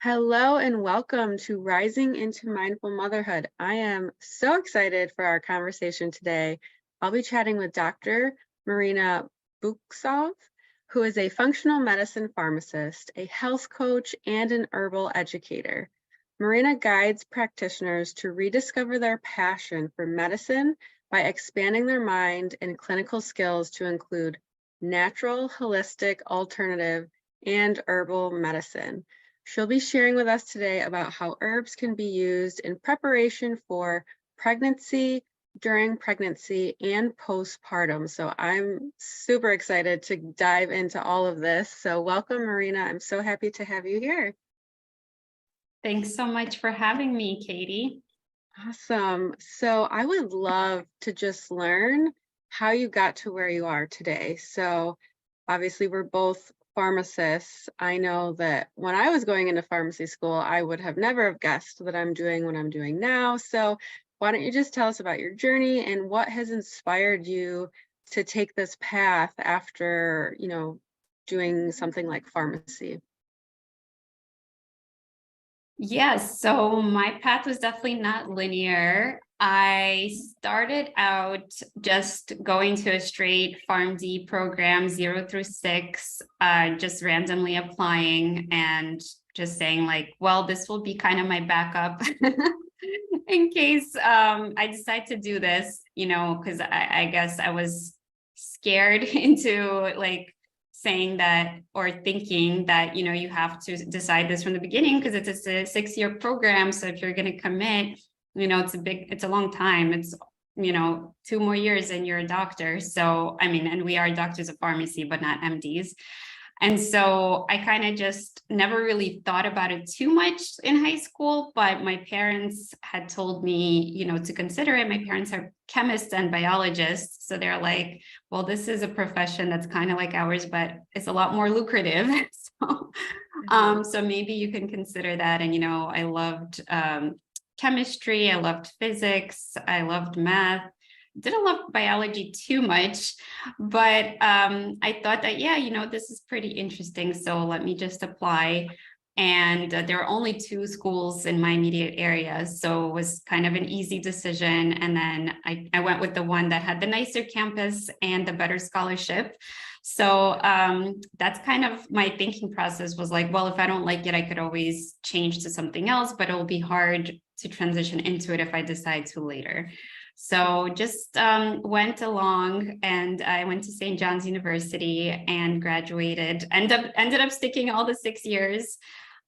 Hello and welcome to Rising into Mindful Motherhood. I am so excited for our conversation today. I'll be chatting with Dr. Marina Buksov, who is a functional medicine pharmacist, a health coach, and an herbal educator. Marina guides practitioners to rediscover their passion for medicine by expanding their mind and clinical skills to include natural, holistic, alternative, and herbal medicine. She'll be sharing with us today about how herbs can be used in preparation for pregnancy, during pregnancy, and postpartum. So I'm super excited to dive into all of this. So welcome, Marina. I'm so happy to have you here. Thanks so much for having me, Katie. Awesome. So I would love to just learn how you got to where you are today. So obviously we're both pharmacists. I know that when I was going into pharmacy school, I would have never have guessed that I'm doing what I'm doing now. So why don't you just tell us about your journey and what has inspired you to take this path after, doing something like pharmacy? Yes, so my path was definitely not linear. I started out just going to a straight PharmD program, 0 through 6, just randomly applying and just saying like, well, this will be kind of my backup in case I decide to do this, because I guess I was scared into like saying that or thinking that, you have to decide this from the beginning because it's a 6-year program. So if you're going to commit, it's a long time. It's, 2 more years and you're a doctor. So, and we are doctors of pharmacy, but not MDs. And so I kind of just never really thought about it too much in high school, but my parents had told me, to consider it. My parents are chemists and biologists. So they're like, well, this is a profession that's kind of like ours, but it's a lot more lucrative. So maybe you can consider that. And, I loved chemistry. I loved physics. I loved math. Didn't love biology too much, but I thought that, this is pretty interesting. So let me just apply. And there are only 2 schools in my immediate area. So it was kind of an easy decision. And then I went with the one that had the nicer campus and the better scholarship. So that's kind of my thinking process was like, well, if I don't like it, I could always change to something else, but it'll be hard to transition into it if I decide to later. So just went along and I went to St. John's University and graduated, ended up sticking all the 6 years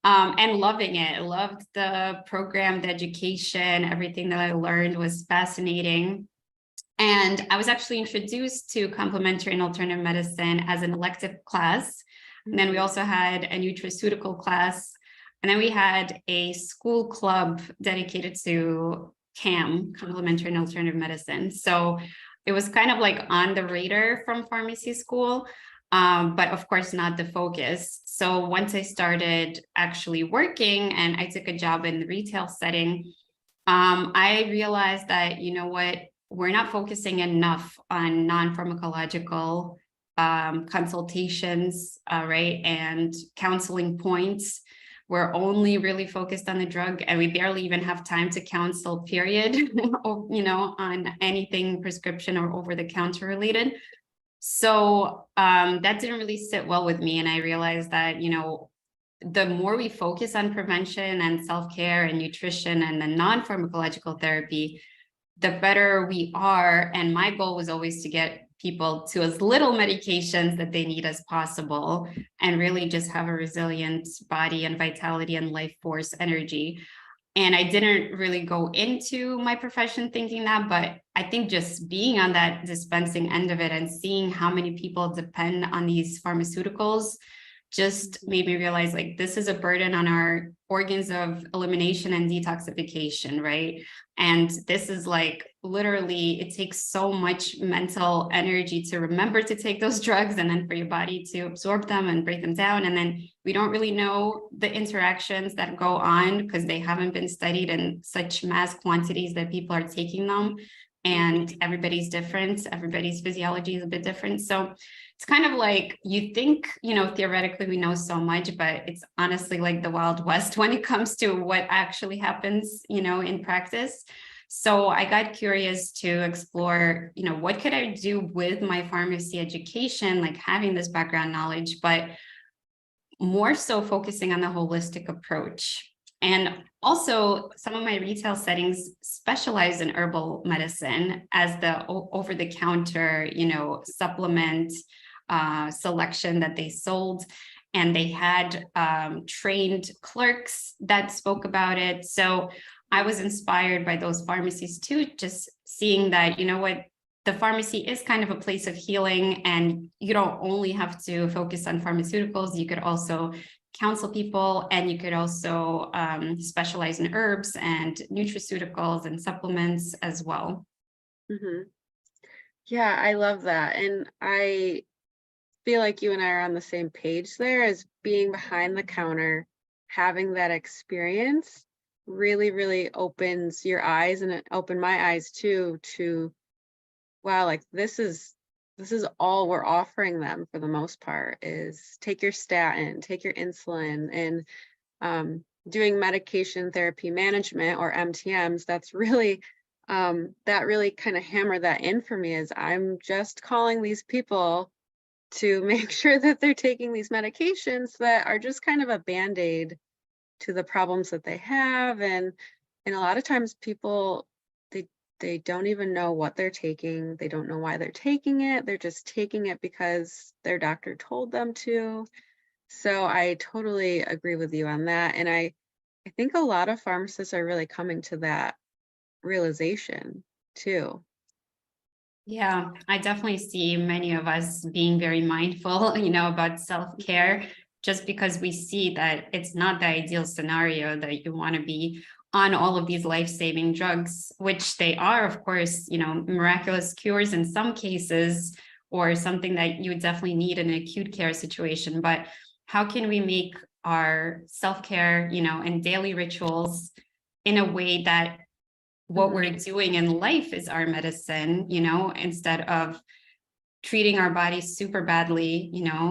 and loving it. I loved the program, the education, everything that I learned was fascinating. And I was actually introduced to complementary and alternative medicine as an elective class. And then we also had a nutraceutical class. And then we had a school club dedicated to CAM, complementary and alternative medicine. So it was kind of like on the radar from pharmacy school, but of course not the focus. So once I started actually working and I took a job in the retail setting, I realized that, we're not focusing enough on non-pharmacological consultations, right, and counseling points. We're only really focused on the drug and we barely even have time to counsel, period, on anything prescription or over-the-counter related. So that didn't really sit well with me. And I realized that, the more we focus on prevention and self-care and nutrition and the non-pharmacological therapy, the better we are. And my goal was always to get people to as little medications that they need as possible and really just have a resilient body and vitality and life force energy. And I didn't really go into my profession thinking that, but I think just being on that dispensing end of it and seeing how many people depend on these pharmaceuticals just made me realize like this is a burden on our organs of elimination and detoxification, right? And this is like literally, it takes so much mental energy to remember to take those drugs and then for your body to absorb them and break them down. And then we don't really know the interactions that go on because they haven't been studied in such mass quantities that people are taking them. And everybody's different. Everybody's physiology is a bit different. So it's kind of like you think, theoretically we know so much, but it's honestly like the Wild West when it comes to what actually happens, in practice. So I got curious to explore, what could I do with my pharmacy education, like having this background knowledge, but more so focusing on the holistic approach. And also some of my retail settings specialize in herbal medicine as the over-the-counter, supplement selection that they sold. And they had trained clerks that spoke about it. So I was inspired by those pharmacies too, just seeing that, the pharmacy is kind of a place of healing, and you don't only have to focus on pharmaceuticals. You could also counsel people, and you could also specialize in herbs and nutraceuticals and supplements as well. Mm-hmm. Yeah, I love that. And I feel like you and I are on the same page there, as being behind the counter, having that experience really, really opens your eyes, and it opened my eyes too, to wow, like this is all we're offering them for the most part, is take your statin, take your insulin, and doing medication therapy management, or MTMs. That's really that really kind of hammered that in for me, is I'm just calling these people to make sure that they're taking these medications that are just kind of a band-aid to the problems that they have. And a lot of times people, they don't even know what they're taking. They don't know why they're taking it. They're just taking it because their doctor told them to. So I totally agree with you on that. And I think a lot of pharmacists are really coming to that realization too. Yeah, I definitely see many of us being very mindful, about self-care, just because we see that it's not the ideal scenario that you want to be on all of these life-saving drugs, which they are, of course, miraculous cures in some cases, or something that you would definitely need in an acute care situation. But how can we make our self-care, and daily rituals in a way that what we're doing in life is our medicine, instead of treating our bodies super badly,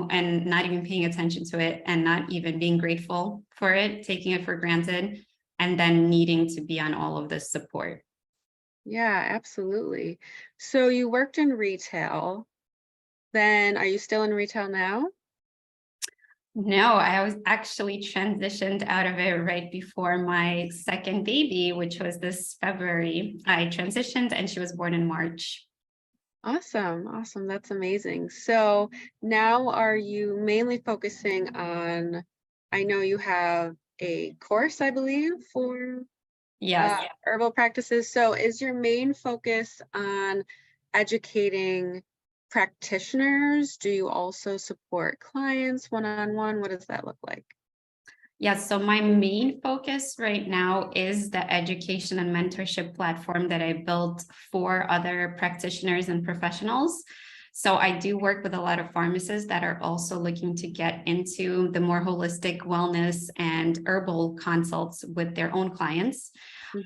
and not even paying attention to it, and not even being grateful for it, taking it for granted, and then needing to be on all of this support. Yeah, absolutely. So you worked in retail, then are you still in retail now? No, I was actually transitioned out of it right before my second baby, which was this February. I transitioned and she was born in March. Awesome, awesome. That's amazing. So now are you mainly focusing on, I know you have a course, I believe, for Yes. herbal practices. So is your main focus on educating practitioners? Do you also support clients one-on-one? What does that look like? Yes, so my main focus right now is the education and mentorship platform that I built for other practitioners and professionals. So I do work with a lot of pharmacists that are also looking to get into the more holistic wellness and herbal consults with their own clients.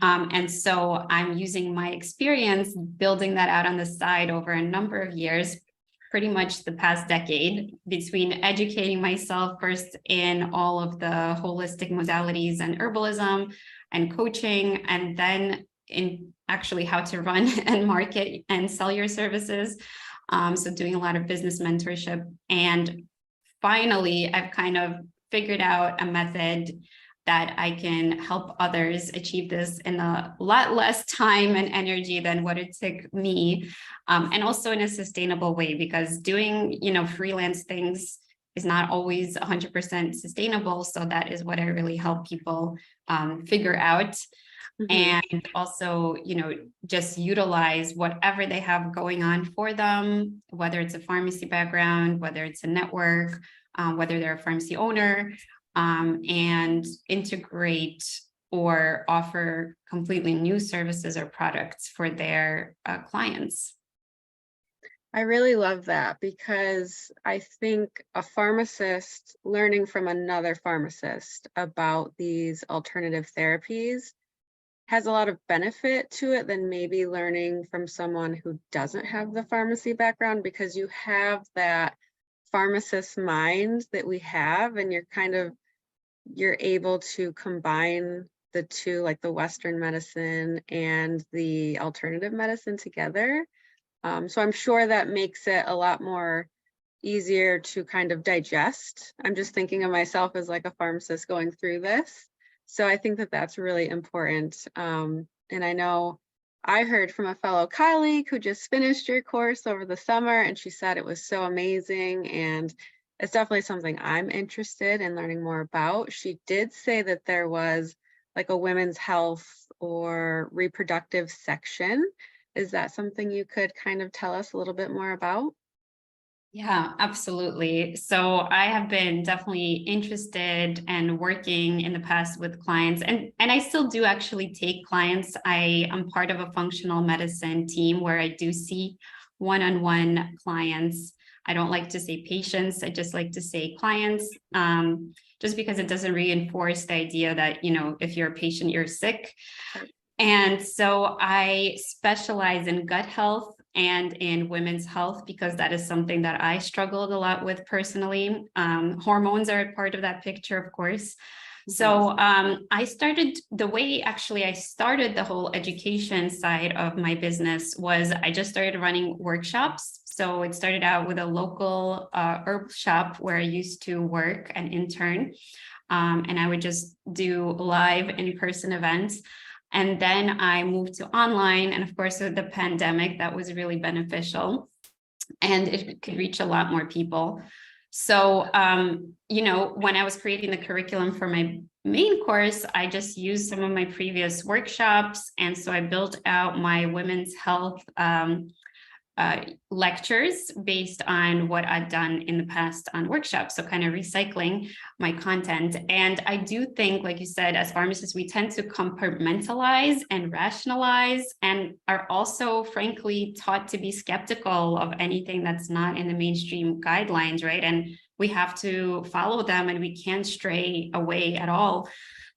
And so I'm using my experience building that out on the side over a number of years, pretty much the past decade, between educating myself first in all of the holistic modalities and herbalism and coaching, and then in actually how to run and market and sell your services. So doing a lot of business mentorship. And finally, I've kind of figured out a method that I can help others achieve this in a lot less time and energy than what it took me, and also in a sustainable way, because doing, freelance things is not always 100% sustainable. So that is what I really help people figure out. And also, just utilize whatever they have going on for them, whether it's a pharmacy background, whether it's a network, whether they're a pharmacy owner, and integrate or offer completely new services or products for their clients. I really love that, because I think a pharmacist learning from another pharmacist about these alternative therapies has a lot of benefit to it than maybe learning from someone who doesn't have the pharmacy background, because you have that pharmacist mind that we have, and you're able to combine the two, like the Western medicine and the alternative medicine together. So I'm sure that makes it a lot more easier to kind of digest. I'm just thinking of myself as like a pharmacist going through this. So I think that that's really important. And I know I heard from a fellow colleague who just finished your course over the summer, and she said it was so amazing. And it's definitely something I'm interested in learning more about. She did say that there was like a women's health or reproductive section. Is that something you could kind of tell us a little bit more about? Yeah, absolutely. So I have been definitely interested and working in the past with clients, and I still do actually take clients. I am part of a functional medicine team where I do see one-on-one clients. I don't like to say patients, I just like to say clients, just because it doesn't reinforce the idea that, you know, if you're a patient, you're sick. And so I specialize in gut health and in women's health because that is something that I struggled a lot with personally. Hormones are a part of that picture, of course. So I started the way actually I started the whole education side of my business was I just started running workshops. So it started out with a local herb shop where I used to work and intern. And I would just do live in-person events. And then I moved to online. And of course, with the pandemic, that was really beneficial. And it could reach a lot more people. So, you know, when I was creating the curriculum for my main course, I just used some of my previous workshops. And so I built out my women's health lectures based on what I've done in the past on workshops. So kind of recycling my content. And I do think, like you said, as pharmacists, we tend to compartmentalize and rationalize and are also, frankly, taught to be skeptical of anything that's not in the mainstream guidelines, right? And we have to follow them and we can't stray away at all.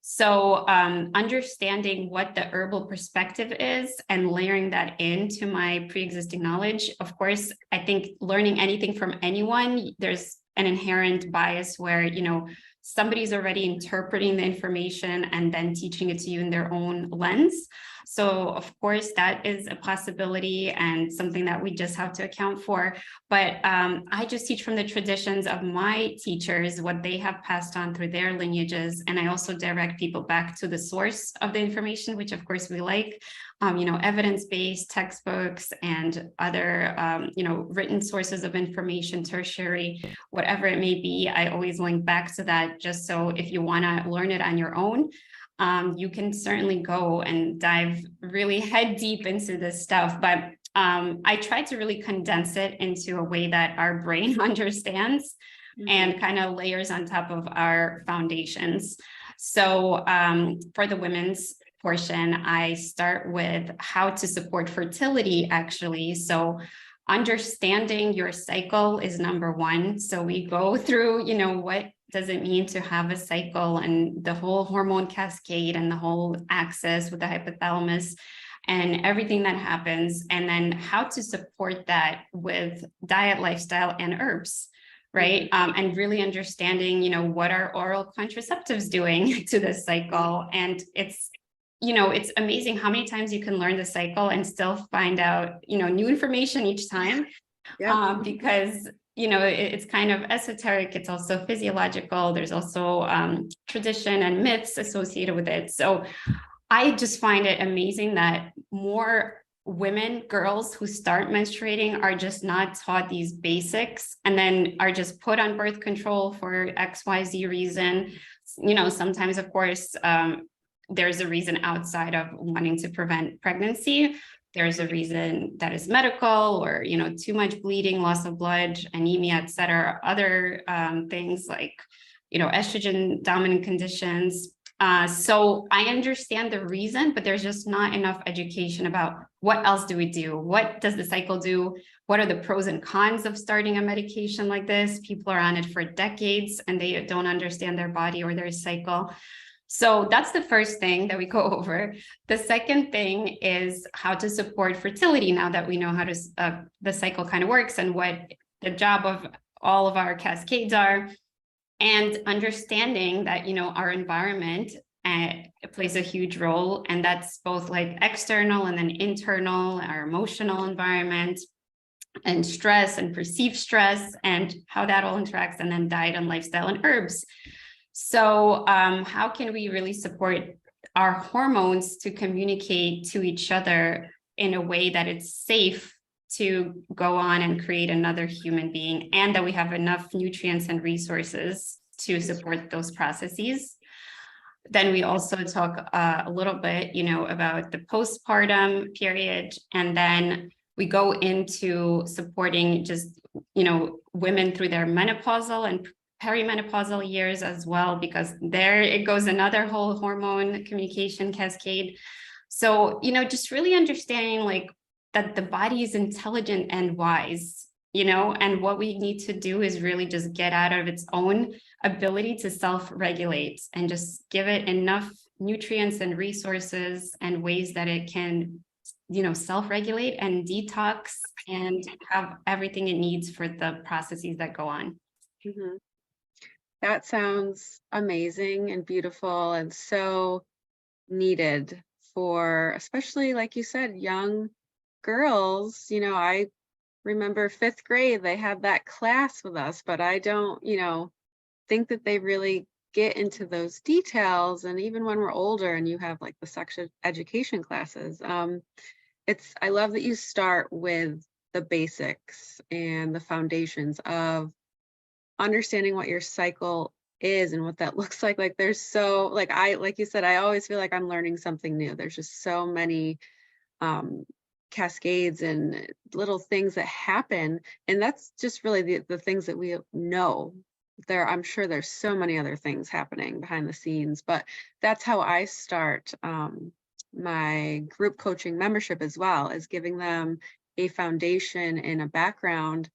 So understanding what the herbal perspective is and layering that into my pre-existing knowledge. Of course, I think learning anything from anyone, there's an inherent bias where, you know, somebody's already interpreting the information and then teaching it to you in their own lens. So of course, that is a possibility and something that we just have to account for. But I just teach from the traditions of my teachers, what they have passed on through their lineages. And I also direct people back to the source of the information, which of course we like, you know, evidence-based textbooks and other, you know, written sources of information, tertiary, whatever it may be. I always link back to that just so if you want to learn it on your own, you can certainly go and dive really head deep into this stuff. But I try to really condense it into a way that our brain understands and kind of layers on top of our foundations. So for the women's portion, I start with how to support fertility, actually. So understanding your cycle is number one. So we go through, you know, what does it mean to have a cycle and the whole hormone cascade and the whole axis with the hypothalamus and everything that happens, and then how to support that with diet, lifestyle, and herbs, right? And really understanding, you know, what are oral contraceptives doing to this cycle. And it's, you know, it's amazing how many times you can learn the cycle and still find out, you know, new information each time. Because, you know, it's kind of esoteric. It's also physiological. There's also tradition and myths associated with it. So I just find it amazing that more women, girls who start menstruating are just not taught these basics and then are just put on birth control for XYZ reason. You know, sometimes, of course, there's a reason outside of wanting to prevent pregnancy. There's a reason that is medical or, you know, too much bleeding, loss of blood, anemia, et cetera, other things like, you know, estrogen dominant conditions. So I understand the reason, but there's just not enough education about what else do we do? What does the cycle do? What are the pros and cons of starting a medication like this? People are on it for decades and they don't understand their body or their cycle. So that's the first thing that we go over. The second thing is how to support fertility now that we know how to the cycle kind of works and what the job of all of our cascades are, and understanding that, our environment plays a huge role, and that's both like external and then internal, our emotional environment, and stress and perceived stress, and how that all interacts, and then diet and lifestyle and herbs. So how can we really support our hormones to communicate to each other in a way that it's safe to go on and create another human being, and that we have enough nutrients and resources to support those processes? Then we also talk a little bit, about the postpartum period, and then we go into supporting just, women through their menopausal and perimenopausal years as well, because there it goes another whole hormone communication cascade. So, just really understanding like that the body is intelligent and wise, and what we need to do is really just get out of its own ability to self-regulate and just give it enough nutrients and resources and ways that it can, self-regulate and detox and have everything it needs for the processes that go on. Mhm. That sounds amazing and beautiful and so needed for, especially like you said, young girls. I remember 5th grade, they had that class with us, but I don't, think that they really get into those details. And even when we're older and you have like the sex education classes, I love that you start with the basics and the foundations of understanding what your cycle is and what that looks like. Like there's so, like you said, I always feel like I'm learning something new. There's just so many cascades and little things that happen, and that's just really the things that we know. I'm sure there's so many other things happening behind the scenes, but that's how I start my group coaching membership as well, is giving them a foundation and a background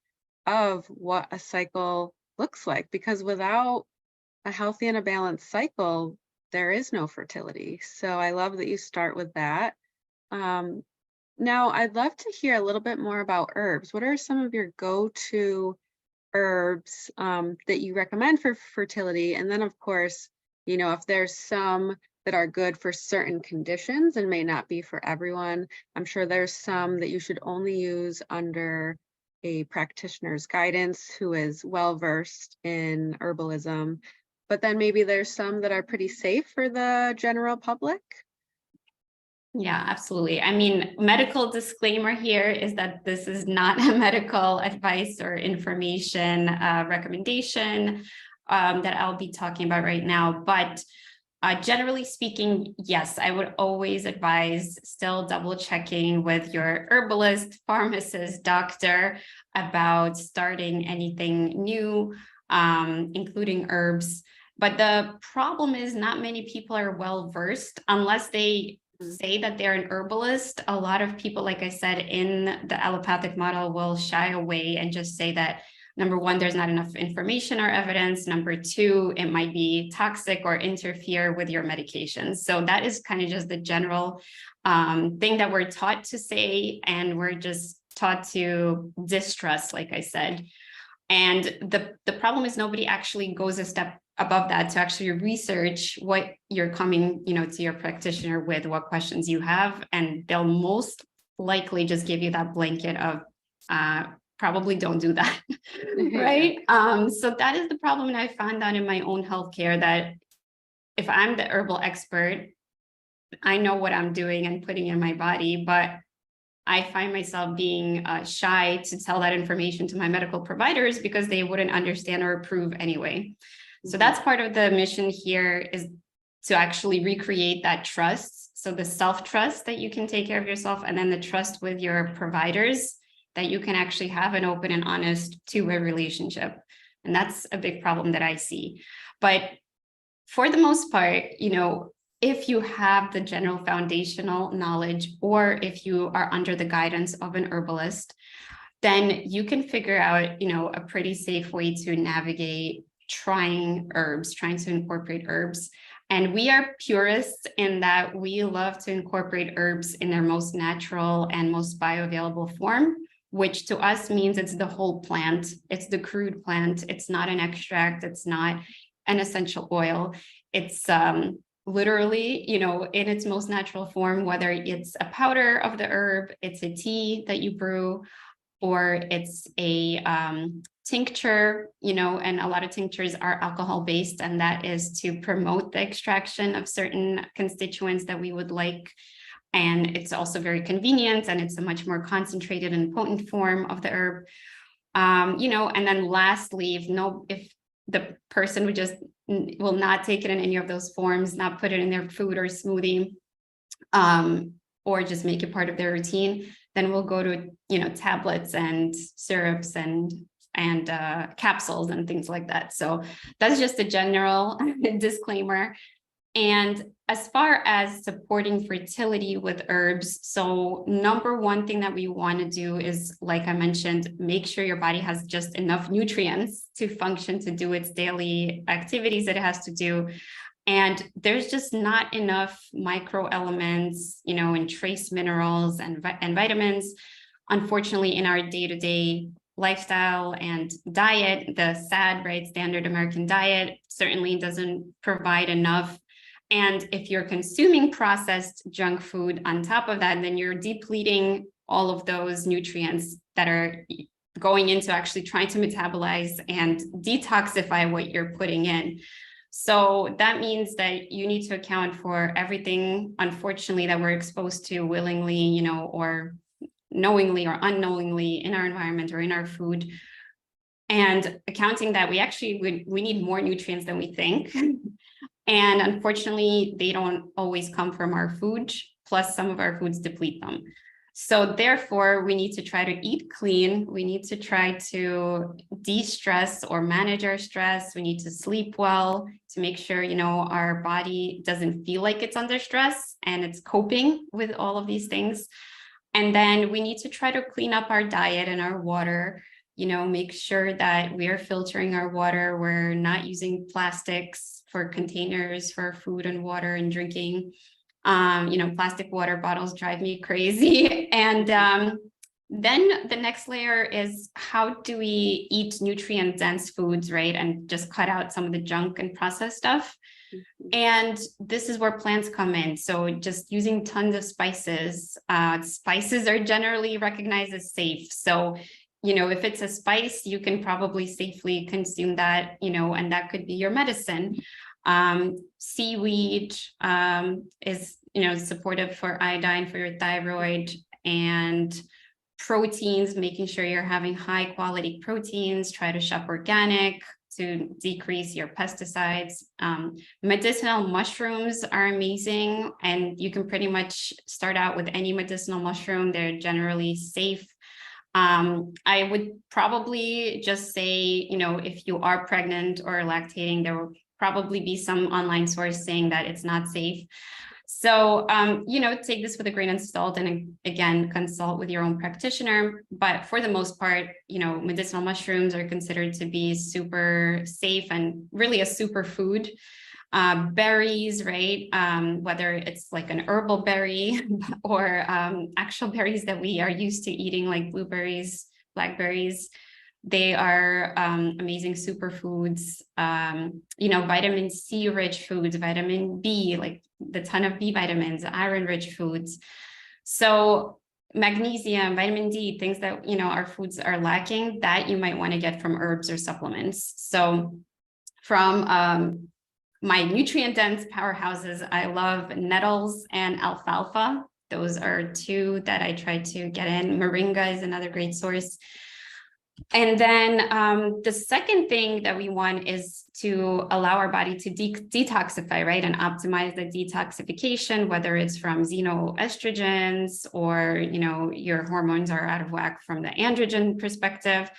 of what a cycle looks like, because without a healthy and a balanced cycle, there is no fertility. So I love that you start with that. Now, I'd love to hear a little bit more about herbs. What are some of your go-to herbs that you recommend for fertility? And then, of course, if there's some that are good for certain conditions and may not be for everyone, I'm sure there's some that you should only use under a practitioner's guidance who is well-versed in herbalism. But then maybe there's some that are pretty safe for the general public. Yeah, absolutely. I mean, medical disclaimer here is that this is not a medical advice or information recommendation that I'll be talking about right now. But generally speaking, yes, I would always advise still double checking with your herbalist, pharmacist, doctor about starting anything new, including herbs. But the problem is not many people are well versed unless they say that they're an herbalist. A lot of people, like I said, in the allopathic model will shy away and just say that, number one, there's not enough information or evidence. Number two, it might be toxic or interfere with your medications. So that is kind of just the general thing that we're taught to say, and we're just taught to distrust, like I said. And the problem is nobody actually goes a step above that to actually research what you're coming, to your practitioner with, what questions you have, and they'll most likely just give you that blanket of probably don't do that, right? So that is the problem, and I found that in my own healthcare, that if I'm the herbal expert, I know what I'm doing and putting in my body, but I find myself being shy to tell that information to my medical providers because they wouldn't understand or approve anyway. So that's part of the mission here, is to actually recreate that trust. So the self-trust that you can take care of yourself, and then the trust with your providers that you can actually have an open and honest two-way relationship. And that's a big problem that I see. But for the most part, if you have the general foundational knowledge, or if you are under the guidance of an herbalist, then you can figure out, a pretty safe way to navigate trying to incorporate herbs. And we are purists in that we love to incorporate herbs in their most natural and most bioavailable form. which to us means it's the whole plant. It's the crude plant. It's not an extract. It's not an essential oil. It's literally, in its most natural form, whether it's a powder of the herb, it's a tea that you brew, or it's a tincture, and a lot of tinctures are alcohol based, and that is to promote the extraction of certain constituents that we would like. And it's also very convenient, and it's a much more concentrated and potent form of the herb. And then lastly, if the person will not take it in any of those forms, not put it in their food or smoothie, or just make it part of their routine, then we'll go to, tablets and syrups and capsules and things like that. So that's just a general disclaimer. And as far as supporting fertility with herbs, so number one thing that we want to do is, like I mentioned, make sure your body has just enough nutrients to function, to do its daily activities that it has to do. And there's just not enough micro elements, and trace minerals and vitamins. Unfortunately, in our day-to-day lifestyle and diet, the SAD, right, standard American diet, certainly doesn't provide enough. And if you're consuming processed junk food on top of that, then you're depleting all of those nutrients that are going into actually trying to metabolize and detoxify what you're putting in. So that means that you need to account for everything, unfortunately, that we're exposed to willingly, or knowingly or unknowingly in our environment or in our food. And accounting that we need more nutrients than we think. And unfortunately, they don't always come from our food, plus some of our foods deplete them. So therefore, we need to try to eat clean. We need to try to de-stress or manage our stress. We need to sleep well to make sure, our body doesn't feel like it's under stress and it's coping with all of these things. And then we need to try to clean up our diet and our water, make sure that we are filtering our water. We're not using plastics for containers for food and water and drinking. Plastic water bottles drive me crazy. And then the next layer is, how do we eat nutrient dense foods, right? And just cut out some of the junk and processed stuff. And this is where plants come in. So just using tons of spices. Spices are generally recognized as safe. So, if it's a spice, you can probably safely consume that, and that could be your medicine. Seaweed is, supportive for iodine for your thyroid, and proteins, making sure you're having high quality proteins. Try to shop organic to decrease your pesticides. Medicinal mushrooms are amazing, and you can pretty much start out with any medicinal mushroom. They're generally safe. I would probably just say, if you are pregnant or lactating, there will probably be some online source saying that it's not safe. So, take this with a grain of salt, and again, consult with your own practitioner. But for the most part, medicinal mushrooms are considered to be super safe and really a superfood. Berries, right? Whether it's like an herbal berry or actual berries that we are used to eating, like blueberries, blackberries, they are amazing superfoods. Vitamin C rich foods, vitamin B, like the ton of B vitamins, iron rich foods. So magnesium, vitamin D, things that, our foods are lacking, that you might want to get from herbs or supplements. So from my nutrient dense powerhouses, I love nettles and alfalfa. Those are two that I try to get in. Moringa is another great source. And then the second thing that we want is to allow our body to detoxify, right? And optimize the detoxification, whether it's from xenoestrogens or, your hormones are out of whack from the androgen perspective.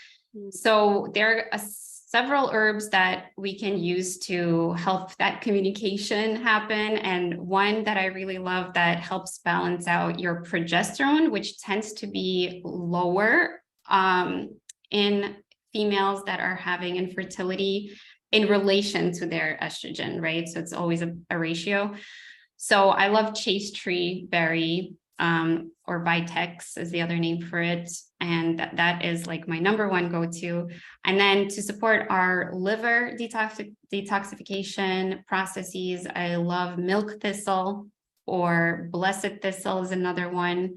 So there are several herbs that we can use to help that communication happen. And one that I really love that helps balance out your progesterone, which tends to be lower in females that are having infertility in relation to their estrogen, right? So it's always a ratio. So I love chase tree berry. or Vitex is the other name for it. And that is like my number one go-to. And then to support our liver detoxification processes, I love milk thistle, or blessed thistle is another one.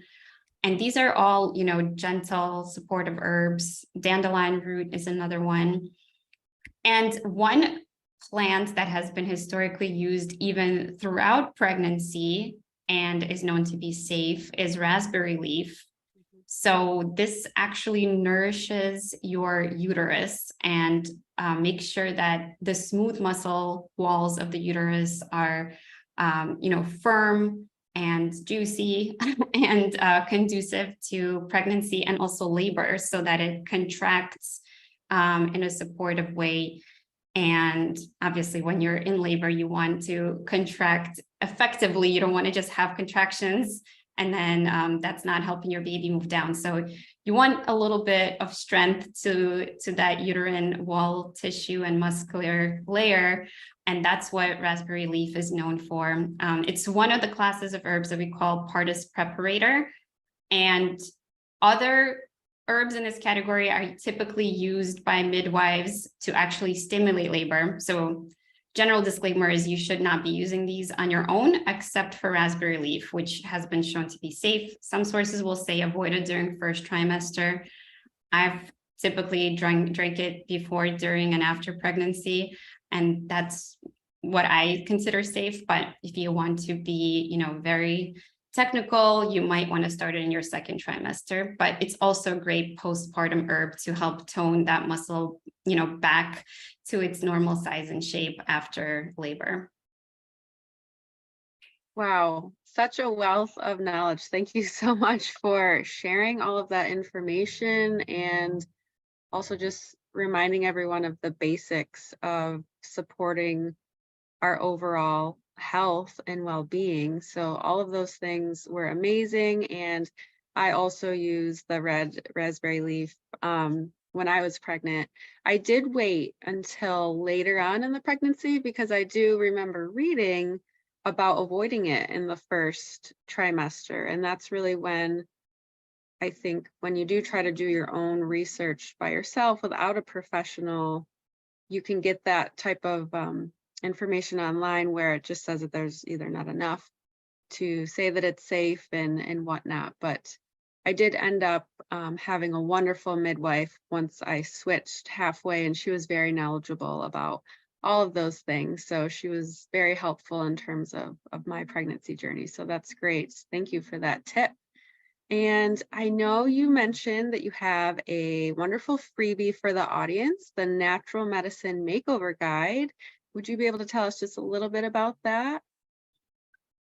And these are all, gentle, supportive herbs. Dandelion root is another one. And one plant that has been historically used even throughout pregnancy and is known to be safe is raspberry leaf. So this actually nourishes your uterus and makes sure that the smooth muscle walls of the uterus are, firm and juicy and conducive to pregnancy and also labor, so that it contracts in a supportive way. And obviously, when you're in labor, you want to contract effectively. You don't want to just have contractions and then that's not helping your baby move down. So you want a little bit of strength to that uterine wall tissue and muscular layer. And that's what raspberry leaf is known for. It's one of the classes of herbs that we call Partus preparator. And other herbs in this category are typically used by midwives to actually stimulate labor. So general disclaimer is you should not be using these on your own, except for raspberry leaf, which has been shown to be safe. Some sources will say avoid it during first trimester. I've typically drank it before, during, and after pregnancy, and that's what I consider safe. But if you want to be, very technical, you might want to start it in your second trimester. But it's also a great postpartum herb to help tone that muscle, back to its normal size and shape after labor. Wow, such a wealth of knowledge. Thank you so much for sharing all of that information, and also just reminding everyone of the basics of supporting our overall health and well-being. So all of those things were amazing. And I also used the red raspberry leaf when I was pregnant. I did wait until later on in the pregnancy because I do remember reading about avoiding it in the first trimester. And that's really when I think when you do try to do your own research by yourself without a professional, you can get that type of information online where it just says that there's either not enough to say that it's safe and whatnot. But I did end up having a wonderful midwife once I switched halfway, and she was very knowledgeable about all of those things. So she was very helpful in terms of my pregnancy journey. So that's great. Thank you for that tip. And I know you mentioned that you have a wonderful freebie for the audience, the Natural Medicine Makeover Guide. Would you be able to tell us just a little bit about that?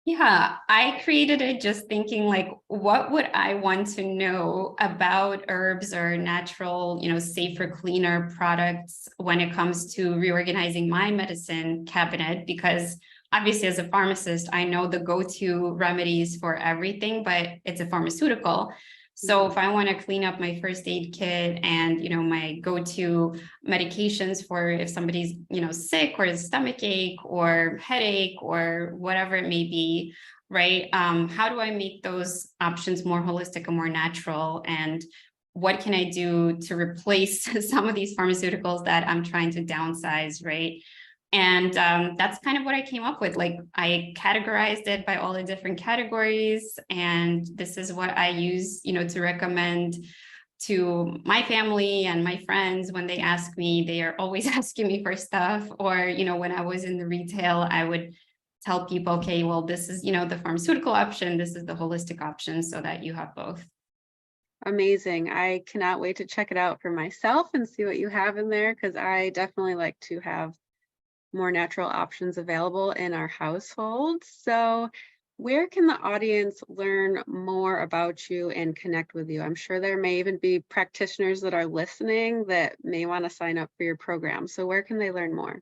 Yeah, I created it just thinking like, what would I want to know about herbs or natural, safer, cleaner products when it comes to reorganizing my medicine cabinet? Because obviously as a pharmacist, I know the go-to remedies for everything, but it's a pharmaceutical. So if I want to clean up my first aid kit and, my go-to medications for if somebody's, sick or has stomach ache or headache or whatever it may be, right? How do I make those options more holistic and more natural? And what can I do to replace some of these pharmaceuticals that I'm trying to downsize, right? And that's kind of what I came up with. Like I categorized it by all the different categories. And this is what I use, to recommend to my family and my friends when they ask me. They are always asking me for stuff. Or, when I was in the retail, I would tell people, okay, well, this is, the pharmaceutical option. This is the holistic option, so that you have both. Amazing. I cannot wait to check it out for myself and see what you have in there, because I definitely like to have more natural options available in our household. So where can the audience learn more about you and connect with you? I'm sure there may even be practitioners that are listening that may want to sign up for your program. So where can they learn more?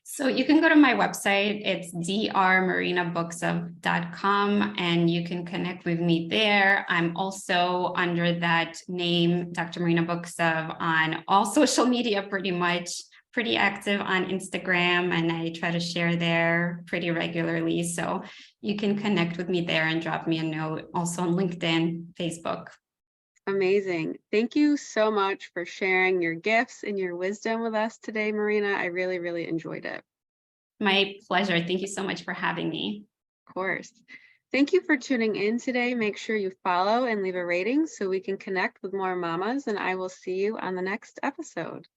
So you can go to my website. It's drmarinabuksov.com, and you can connect with me there. I'm also under that name, Dr. Marina Buksov, on all social media pretty much. pretty active on Instagram, and I try to share there pretty regularly. So you can connect with me there and drop me a note, also on LinkedIn, Facebook. Amazing. Thank you so much for sharing your gifts and your wisdom with us today, Marina. I really, really enjoyed it. My pleasure. Thank you so much for having me. Of course. Thank you for tuning in today. Make sure you follow and leave a rating so we can connect with more mamas, and I will see you on the next episode.